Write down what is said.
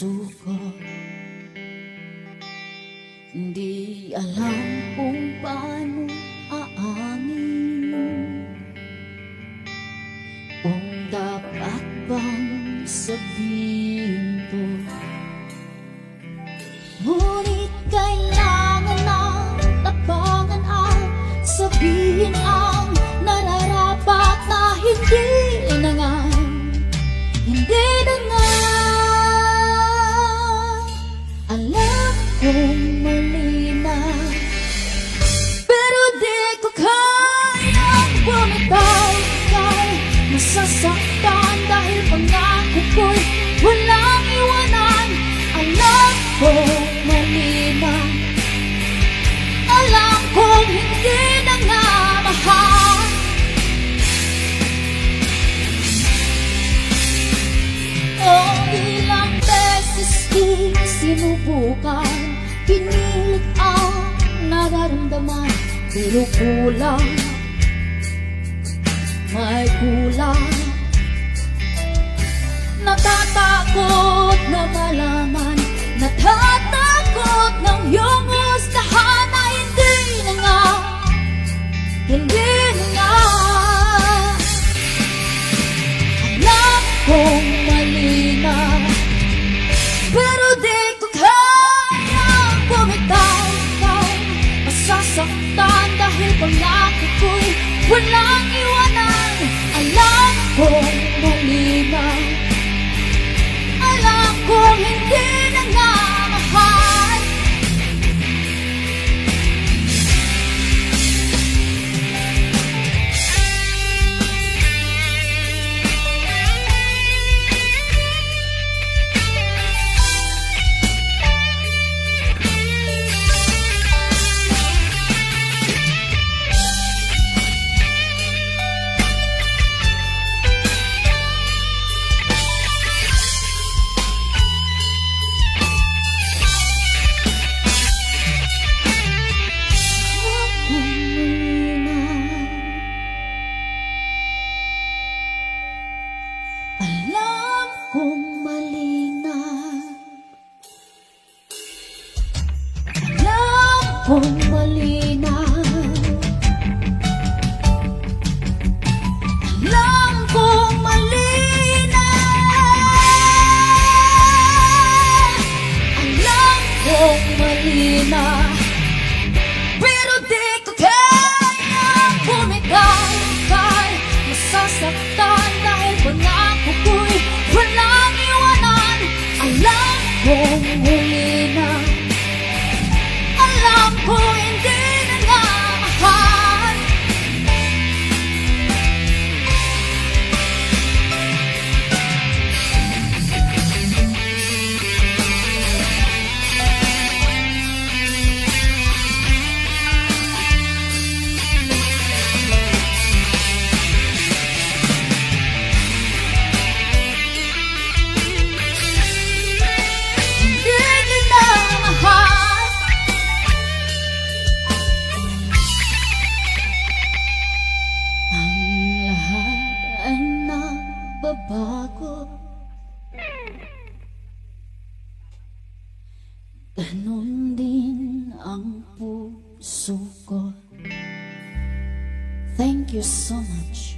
puso ko. Hindi alam kung paano aamin, kung dapat bang sabihin to. Ngunit kailangan na tapangan at sabihin ang nararapat na hindi na nga, hindi na nga. Alam kong mali na, pero di ko kayang bumitaw. Ika'y masasaktan dahil pangako ko'y walang iwanan. Alam kong mali na, alam kong hindi na nga mahal. Ilang beses di sinubukan, pinilit ang nararamdaman, pero kulang, may kulang. Natatakot na malaman, natatakot ng iyong hustahan na hindi na nga, hindi na nga. Alam kong mali na, pero di ko kayang bumitaw. Masasaktan dahil pangako ko'y walang iwanan. Alam kong mali na, alam kong hindi na nga mahal. Alam kong mali na, alam kong mali na, alam kong mali na, alam kong mali na, pero di ko kayang bumitaw. Ika'y masasaktan dahil pangako ko'y walang iwanan. Alam kong huli na, alam ko hindi na nga mahal. Bago, ganon din ang puso ko. Thank you so much.